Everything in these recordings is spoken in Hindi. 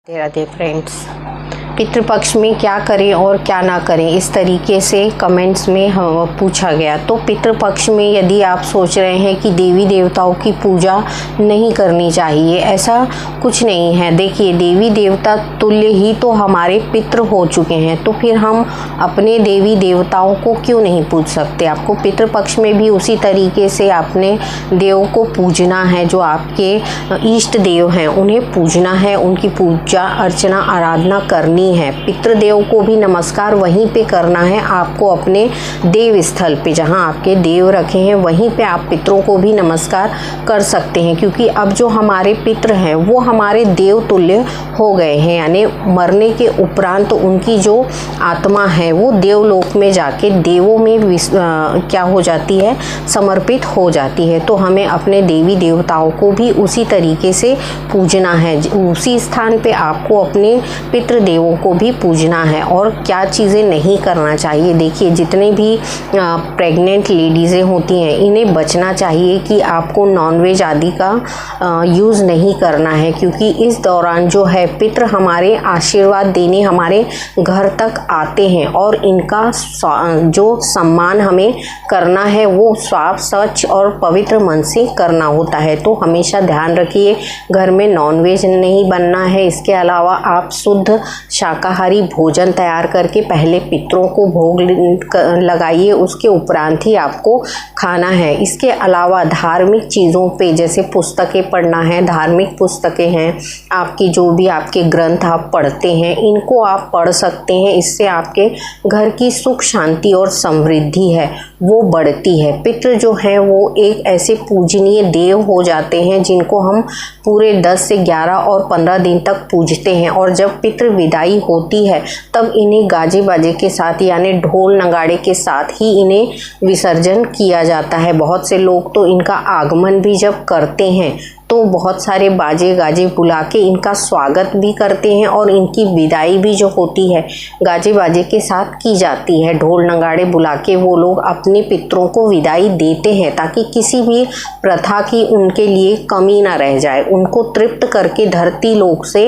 राधे फ्रेंड्स, पितृपक्ष में क्या करें और क्या ना करें, इस तरीके से कमेंट्स में पूछा गया। तो पितृपक्ष में यदि आप सोच रहे हैं कि देवी देवताओं की पूजा नहीं करनी चाहिए, ऐसा कुछ नहीं है। देखिए, देवी देवता तुल्य ही तो हमारे पितृ हो चुके हैं, तो फिर हम अपने देवी देवताओं को क्यों नहीं पूज सकते। आपको पितृपक्ष में भी उसी तरीके से अपने देव को पूजना है, जो आपके इष्ट देव हैं उन्हें पूजना है, उनकी पूजा अर्चना आराधना करनी है। पितृदेव को भी नमस्कार वहीं पे करना है आपको, अपने देव स्थल पे जहां आपके देव रखे हैं वहीं पे आप पितरों को भी नमस्कार कर सकते हैं, क्योंकि अब जो हमारे पितृ हैं वो हमारे देव तुल्य हो गए हैं। यानी मरने के उपरांत उनकी जो आत्मा है वो देवलोक में जाके देवों में क्या हो जाती है, समर्पित हो जाती है। तो हमें अपने देवी देवताओं को भी उसी तरीके से पूजना है, उसी स्थान पे आपको अपने पितृदेवों को भी पूजना है। और क्या चीज़ें नहीं करना चाहिए, देखिए जितने भी प्रेग्नेंट लेडीज़ें होती हैं इन्हें बचना चाहिए कि आपको नॉनवेज आदि का यूज़ नहीं करना है, क्योंकि इस दौरान जो है पितृ हमारे आशीर्वाद देने हमारे घर तक आते हैं और इनका जो सम्मान हमें करना है वो साफ सच और पवित्र मन से करना होता है। तो हमेशा ध्यान रखिए, घर में नॉनवेज नहीं बनना है। इसके अलावा आप शुद्ध शाकाहारी भोजन तैयार करके पहले पितरों को भोग लगाइए, उसके उपरांत ही आपको खाना है। इसके अलावा धार्मिक चीज़ों पे जैसे पुस्तकें पढ़ना है, धार्मिक पुस्तकें हैं आपकी, जो भी आपके ग्रंथ आप पढ़ते हैं इनको आप पढ़ सकते हैं। इससे आपके घर की सुख शांति और समृद्धि है वो बढ़ती है। पितृ जो हैं वो एक ऐसे पूजनीय देव हो जाते हैं जिनको हम पूरे 10 से 11 और 15 दिन तक पूजते हैं, और जब पितृ विदाई होती है तब इन्हें गाजे बाजे के साथ यानी ढोल नगाड़े के साथ ही इन्हें विसर्जन किया जाता है। बहुत से लोग तो इनका आगमन भी जब करते हैं तो बहुत सारे बाजे गाजे बुला के इनका स्वागत भी करते हैं, और इनकी विदाई भी जो होती है गाजे बाजे के साथ की जाती है। ढोल नगाड़े बुला के वो लोग अपने पितरों को विदाई देते हैं, ताकि किसी भी प्रथा की उनके लिए कमी ना रह जाए। उनको तृप्त करके धरती लोक से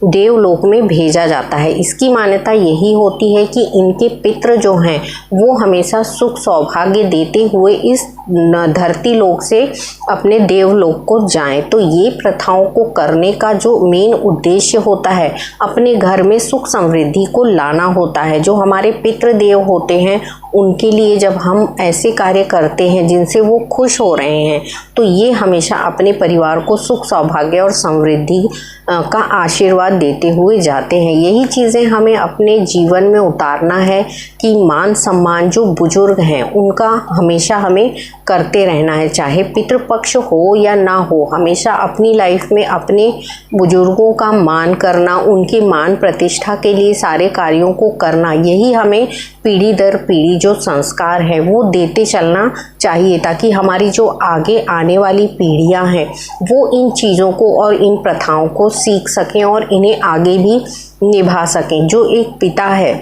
देवलोक में भेजा जाता है। इसकी मान्यता यही होती है कि इनके पितृ जो हैं वो हमेशा सुख सौभाग्य देते हुए इस धरती लोक से अपने देवलोक को जाएं। तो ये प्रथाओं को करने का जो मेन उद्देश्य होता है, अपने घर में सुख समृद्धि को लाना होता है। जो हमारे पितृदेव होते हैं उनके लिए जब हम ऐसे कार्य करते हैं जिनसे वो खुश हो रहे हैं, तो ये हमेशा अपने परिवार को सुख सौभाग्य और समृद्धि का आशीर्वाद देते हुए जाते हैं। यही चीज़ें हमें अपने जीवन में उतारना है कि मान सम्मान जो बुजुर्ग हैं उनका हमेशा हमें करते रहना है, चाहे पितृपक्ष हो या ना हो। हमेशा अपनी लाइफ में अपने बुजुर्गों का मान करना, उनकी मान प्रतिष्ठा के लिए सारे कार्यों को करना, यही हमें पीढ़ी दर पीढ़ी जो संस्कार है वो देते चलना चाहिए, ताकि हमारी जो आगे आने वाली पीढ़ियां हैं वो इन चीज़ों को और इन प्रथाओं को सीख सकें और इन्हें आगे भी निभा सकें। जो एक पिता है,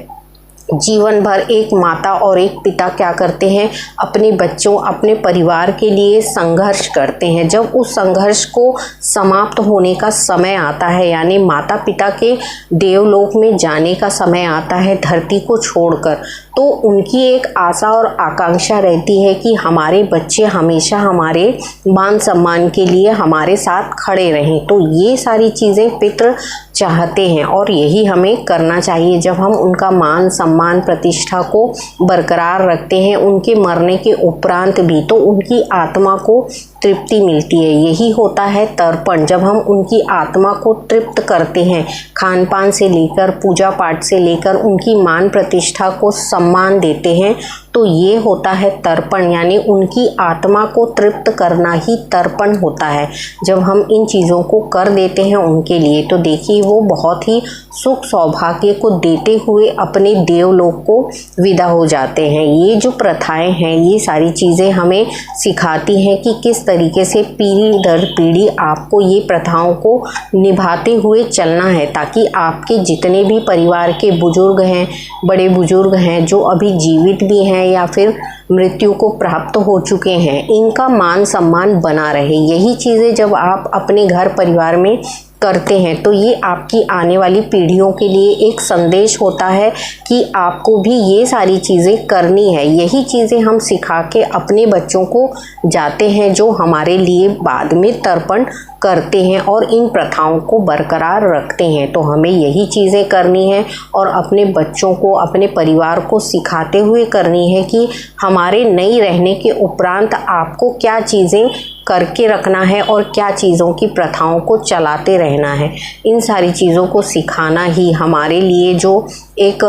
जीवन भर एक माता और एक पिता क्या करते हैं, अपने बच्चों अपने परिवार के लिए संघर्ष करते हैं। जब उस संघर्ष को समाप्त होने का समय आता है, यानी माता पिता के देवलोक में जाने का समय आता है धरती को छोड़कर, तो उनकी एक आशा और आकांक्षा रहती है कि हमारे बच्चे हमेशा हमारे मान सम्मान के लिए हमारे साथ खड़े रहें। तो ये सारी चीज़ें पितृ चाहते हैं और यही हमें करना चाहिए। जब हम उनका मान सम्मान प्रतिष्ठा को बरकरार रखते हैं उनके मरने के उपरांत भी, तो उनकी आत्मा को तृप्ति मिलती है। यही होता है तर्पण। जब हम उनकी आत्मा को तृप्त करते हैं, खान पान से लेकर पूजा पाठ से लेकर उनकी मान प्रतिष्ठा को सम्मान देते हैं, तो ये होता है तर्पण। यानी उनकी आत्मा को तृप्त करना ही तर्पण होता है। जब हम इन चीज़ों को कर देते हैं उनके लिए, तो देखिए वो बहुत ही सुख सौभाग्य को देते हुए अपने देवलोक को विदा हो जाते हैं। ये जो प्रथाएं हैं ये सारी चीज़ें हमें सिखाती हैं कि किस तरीके से पीढ़ी दर पीढ़ी आपको ये प्रथाओं को निभाते हुए चलना है, ताकि आपके जितने भी परिवार के बुजुर्ग हैं, बड़े बुजुर्ग हैं जो अभी जीवित भी हैं या फिर मृत्यु को प्राप्त हो चुके हैं, इनका मान सम्मान बना रहे। यही चीज़ें जब आप अपने घर परिवार में करते हैं तो ये आपकी आने वाली पीढ़ियों के लिए एक संदेश होता है कि आपको भी ये सारी चीज़ें करनी है। यही चीज़ें हम सिखा के अपने बच्चों को जाते हैं जो हमारे लिए बाद में तर्पण करते हैं और इन प्रथाओं को बरकरार रखते हैं। तो हमें यही चीज़ें करनी है और अपने बच्चों को, अपने परिवार को सिखाते हुए करनी है कि हमारे नहीं रहने के उपरांत आपको क्या चीज़ें करके रखना है और क्या चीज़ों की प्रथाओं को चलाते रहना है। इन सारी चीज़ों को सिखाना ही हमारे लिए जो एक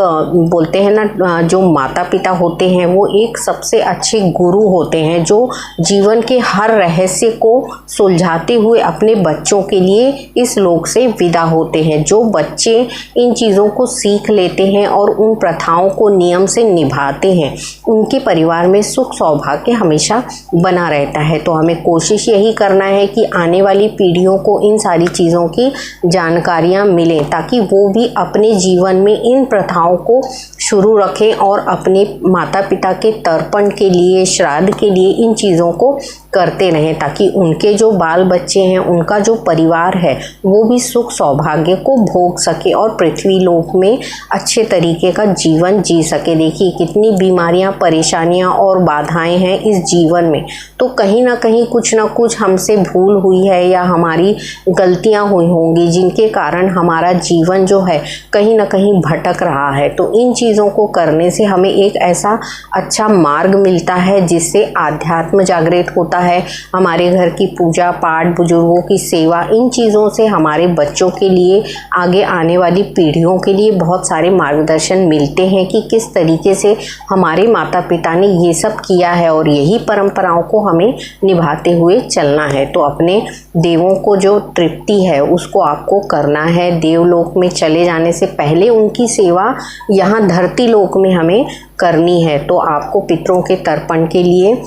बोलते हैं ना, जो माता पिता होते हैं वो एक सबसे अच्छे गुरु होते हैं जो जीवन के हर रहस्य को सुलझाते हुए अपने बच्चों के लिए इस लोक से विदा होते हैं। जो बच्चे इन चीज़ों को सीख लेते हैं और उन प्रथाओं को नियम से निभाते हैं उनके परिवार में सुख सौभाग्य हमेशा बना रहता है। तो हमें कोशिश यही करना है कि आने वाली पीढ़ियों को इन सारी चीज़ों की जानकारियाँ मिलें ताकि वो भी अपने जीवन में इन प्रथाओं को शुरू रखें और अपने माता पिता के तर्पण के लिए, श्राद्ध के लिए इन चीज़ों को करते रहें ताकि उनके जो बाल बच्चे हैं, उनका जो परिवार है वो भी सुख सौभाग्य को भोग सके और पृथ्वी लोक में अच्छे तरीके का जीवन जी सके। देखिए कितनी बीमारियां, परेशानियां और बाधाएं हैं इस जीवन में, तो कहीं ना कहीं कुछ ना कुछ हमसे भूल हुई है या हमारी गलतियां हुई होंगी जिनके कारण हमारा जीवन जो है कहीं ना कहीं भटक रहा है। तो इन चीज़ों को करने से हमें एक ऐसा अच्छा मार्ग मिलता है जिससे आध्यात्म जागृत होता है, हमारे घर की पूजा पाठ, बुजुर्गों की सेवा, इन चीज़ों से हमारे बच्चों के लिए, आगे आने वाली पीढ़ियों के लिए बहुत सारे मार्गदर्शन मिलते हैं कि किस तरीके से हमारे माता पिता ने ये सब किया है और यही परंपराओं को हमें निभाते हुए चलना है। तो अपने देवों को जो तृप्ति है उसको आपको करना है। देवलोक में चले जाने से पहले उनकी सेवा यहाँ धरती लोक में हमें करनी है। तो आपको पितरों के तर्पण के लिए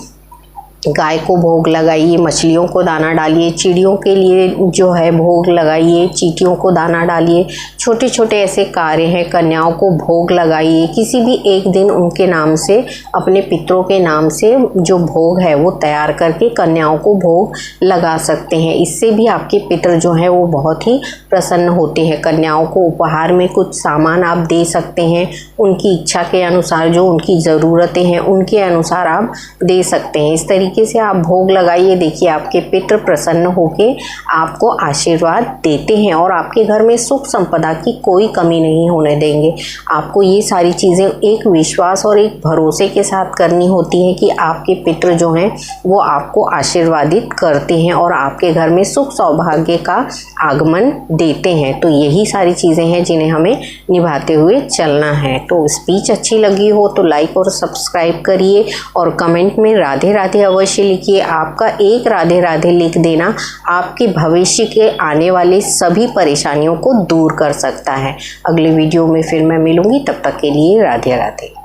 गाय को भोग लगाइए, मछलियों को दाना डालिए, चिड़ियों के लिए जो है भोग लगाइए, चींटियों को दाना डालिए। छोटे छोटे ऐसे कार्य हैं, कन्याओं को भोग लगाइए। किसी भी एक दिन उनके नाम से, अपने पितरों के नाम से जो भोग है वो तैयार करके कन्याओं को भोग लगा सकते हैं। इससे भी आपके पितर जो हैं वो बहुत ही प्रसन्न होते हैं। कन्याओं को उपहार में कुछ सामान आप दे सकते हैं, उनकी इच्छा के अनुसार, जो उनकी ज़रूरतें हैं उनके अनुसार आप दे सकते हैं। इस तरीके से आप भोग लगाइए। देखिए आपके पितर प्रसन्न होके आपको आशीर्वाद देते हैं और आपके घर में सुख संपदा की कोई कमी नहीं होने देंगे। आपको ये सारी चीज़ें एक विश्वास और एक भरोसे के साथ करनी होती है कि आपके पितर जो हैं वो आपको आशीर्वादित करते हैं और आपके घर में सुख सौभाग्य का आगमन देते हैं। तो यही सारी चीज़ें हैं जिन्हें हमें निभाते हुए चलना है। तो स्पीच अच्छी लगी हो तो लाइक और सब्सक्राइब करिए और कमेंट में राधे राधे अवश्य लिखिए। आपका एक राधे राधे लिख देना आपके भविष्य के आने वाले सभी परेशानियों को दूर कर सकता है। अगले वीडियो में फिर मैं मिलूंगी, तब तक के लिए राधे राधे।